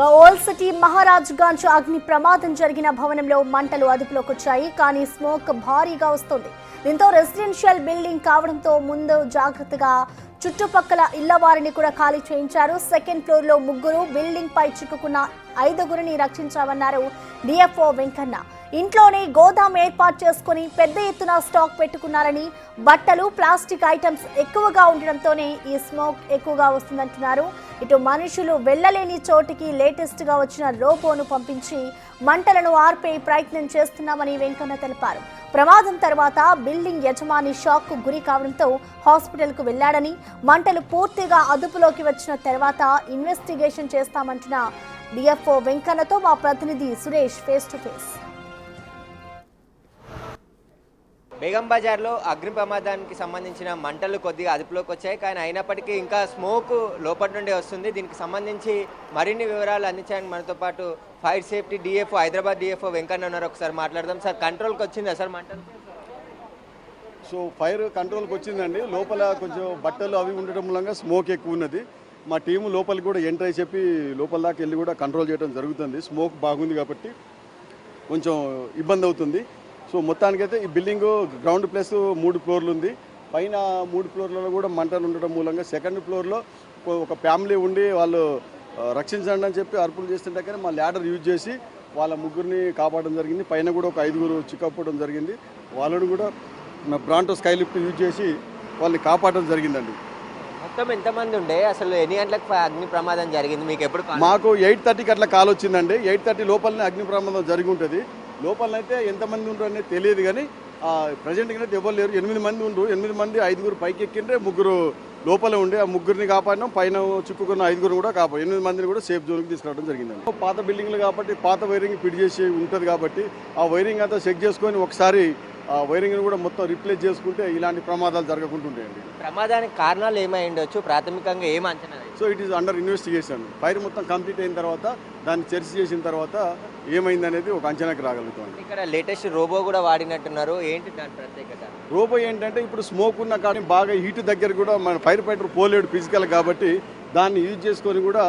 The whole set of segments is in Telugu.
ఓల్డ్ సిటీ మహారాజ్ గంజ్ అగ్ని ప్రమాదం జరిగిన భవనంలో మంటలు అదుపులోకి వచ్చాయి. కానీ స్మోక్ భారీగా వస్తుంది. దీంతో రెసిడెన్షియల్ బిల్డింగ్ కావడంతో ముందు జాగ్రత్తగా చుట్టుపక్కల ఇళ్ల వారిని కూడా ఖాళీ చేయించారు. సెకండ్ ఫ్లోర్ లో 3, బిల్డింగ్ పై చిక్కుకున్న 5గురిని రక్షించామన్నారు డిఎఫ్ఓ వెంకన్న. ఇంట్లోనే గోదాం ఏర్పాటు చేసుకుని పెద్ద ఎత్తున స్టాక్ పెట్టుకున్నారని, బట్టలు, ప్లాస్టిక్ ఐటమ్స్ ఎక్కువగా ఉండడంతోనే ఈ స్మోక్ ఎక్కువగా వస్తుందంటున్నారు. ఇటు మనుషులు వెళ్లలేని చోటికి లేటెస్ట్ గా వచ్చిన రోబోను పంపించి మంటలను ఆర్పే ప్రయత్నం చేస్తున్నామని వెంకన్న తెలిపారు. ప్రమాదం తర్వాత బిల్డింగ్ యజమాని షాక్ కు గురి కావడంతో హాస్పిటల్ కు వెళ్లాడని, మంటలు పూర్తిగా అదుపులోకి వచ్చిన తర్వాత ఇన్వెస్టిగేషన్ చేస్తామంటున్న డిఎఫ్ఓ వెంకన్నతో మా ప్రతినిధి Suresh face to face. Begum బజార్లో అగ్ని ప్రమాదానికి సంబంధించిన మంటలు కొద్దిగా అదుపులోకి వచ్చాయి. కానీ అయినప్పటికీ ఇంకా స్మోక్ లోపల నుండి వస్తుంది. దీనికి సంబంధించి మరిన్ని వివరాలు అందించడానికి మనతో పాటు fire safety DFO Hyderabad DFO Venkanna ఉన్నారు. ఒకసారి మాట్లాడదాం. సార్, కంట్రోల్కి వచ్చిందా సార్ మంటలు? సో ఫైర్ కంట్రోల్కి వచ్చిందండి. లోపల కొంచెం బట్టలు అవి ఉండటం మూలంగా స్మోక్ ఎక్కువ ఉన్నది. మా టీము లోపలికి కూడా ఎంటర్ అయి చెప్పి లోపల దాకా వెళ్ళి కూడా కంట్రోల్ చేయడం జరుగుతుంది. స్మోక్ బాగుంది కాబట్టి కొంచెం ఇబ్బంది అవుతుంది. సో మొత్తానికైతే ఈ బిల్డింగ్ గ్రౌండ్ ప్లస్ 3 ఫ్లోర్లు ఉంది. పైన 3 ఫ్లోర్లలో కూడా మంటలు ఉండడం మూలంగా సెకండ్ ఫ్లోర్లో ఒక ఫ్యామిలీ ఉండి వాళ్ళు రక్షించండి అని చెప్పి అర్పులు చేస్తుంటే కానీ మా ల్యాడర్ యూజ్ చేసి వాళ్ళ 3గురిని కాపాడడం జరిగింది. పైన కూడా ఒక 5గురు చిక్కకపోవడం జరిగింది. వాళ్ళని కూడా బ్రాంటో స్కై లిఫ్ట్ యూజ్ చేసి వాళ్ళని కాపాడడం జరిగిందండి. మొత్తం ఎంతమంది ఉండే, అసలు ఎన్ని గంటలకు అగ్ని ప్రమాదం జరిగింది? మీకు ఎప్పుడు? మాకు 8:30కి అట్లా కాల్ వచ్చిందండి. 8:30 లోపలనే అగ్ని ప్రమాదం జరిగి ఉంటుంది. లోపలనైతే ఎంతమంది ఉండరు అనేది తెలియదు. కానీ ప్రజెంట్గా అయితే ఎవరు లేరు. 8 మంది ఉండరు. 8 మంది 5గురు పైకి ఎక్కిండ్రే, 3 లోపల ఉండే. ఆ 3గురిని కాపాడినాం. పైన చిక్కుకున్న 5గురిని కూడా కాపాడు 8 మందిని కూడా సేఫ్ జోన్కి తీసుకురావడం జరిగిందండి. పాత బిల్డింగ్లు కాబట్టి పాత వైరింగ్ ఫిట్ చేసి ఉంటుంది కాబట్టి ఆ వైరింగ్ అంతా చెక్ చేసుకొని ఒకసారి ఆ వైరింగ్ని కూడా మొత్తం రిప్లేస్ చేసుకుంటే ఇలాంటి ప్రమాదాలు జరగకుంటుంటాయండి. ప్రమాదానికి కారణాలు ఏమై ఉండొచ్చు? ప్రాథమికంగా ఏం అంచనా? So it is under investigation. Fire మొత్తం కంప్లీట్ అయిన తర్వాత దాన్ని చర్చ చేసిన తర్వాత ఏమైంది అనేది ఒక అంచనాకి రాగలుగుతాం. ఇక్కడ లేటెస్ట్ రోబో కూడా వాడినట్టున్నారు. ఏంటి దాని ప్రత్యేకత? రోబో ఏంటంటే ఇప్పుడు స్మోక్ ఉన్న కానీ బాగా హీట్ దగ్గర కూడా మన ఫైర్ ఫైటర్ పోలేడు ఫిజికల్ కాబట్టి దాన్ని యూజ్ చేసుకొని కూడా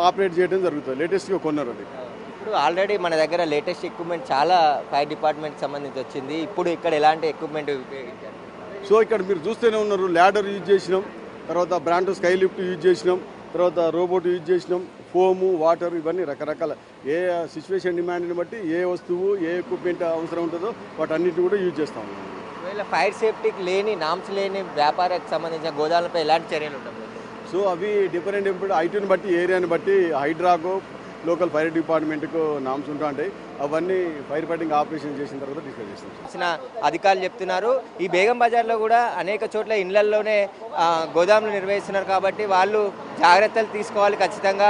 ఆపరేట్ చేయడం జరుగుతుంది. లేటెస్ట్గా కొన్నారు అది. ఇప్పుడు ఆల్రెడీ మన దగ్గర లేటెస్ట్ ఎక్విప్మెంట్ చాలా ఫైర్ డిపార్ట్మెంట్కి సంబంధించి వచ్చింది. ఇప్పుడు ఇక్కడ ఎలాంటి ఎక్విప్మెంట్ ఉపయోగించారు? సో ఇక్కడ మీరు చూస్తూనే ఉన్నారు. ల్యాడర్ యూజ్ చేసినాం, తర్వాత బ్రాండ్ స్కై లిఫ్ట్ యూజ్ చేసినాం, తర్వాత రోబోట్ యూజ్ చేసినాం, ఫోము, వాటర్, ఇవన్నీ రకరకాల ఏ సిచ్యువేషన్ డిమాండ్ని బట్టి ఏ వస్తువు ఏ ఎక్విప్మెంట్ అవసరం ఉంటుందో వాటన్నిటిని కూడా యూజ్ చేస్తాం. ఒకవేళ ఫైర్ సేఫ్టీకి లేని నామ్స్ లేని వ్యాపారానికి సంబంధించిన గోదాములపై ఎలాంటి చర్యలు ఉంటాయి? సో అవి డిఫరెంట్ ఇప్పుడు ఐటీని బట్టి ఏరియాని బట్టి హైడ్రాకు లోకల్ ఫైర్ డిపార్ట్మెంట్కు నామ్స్ ఉంటా ఉంటాయి. అవన్నీ ఫైర్ ఫైటింగ్ ఆపరేషన్ చేసిన తర్వాత డిస్కస్ చేస్తాం. అధికారులు చెప్తున్నారు ఈ బేగం బజార్లో కూడా అనేక చోట్ల ఇళ్లల్లోనే గోదాములు నిర్వహిస్తున్నారు కాబట్టి వాళ్ళు జాగ్రత్తలు తీసుకోవాలి. ఖచ్చితంగా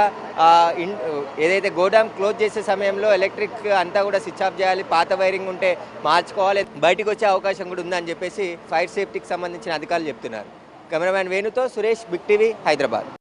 ఏదైతే గోదాం క్లోజ్ చేసే సమయంలో ఎలక్ట్రిక్ అంతా కూడా స్విచ్ ఆఫ్ చేయాలి. పాత వైరింగ్ ఉంటే మార్చుకోవాలి. బయటకు వచ్చే అవకాశం కూడా ఉందని చెప్పేసి ఫైర్ సేఫ్టీకి సంబంధించిన అధికారులు చెప్తున్నారు. కెమెరామ్యాన్ వేణుతో సురేష్, బిగ్ టీవీ, హైదరాబాద్.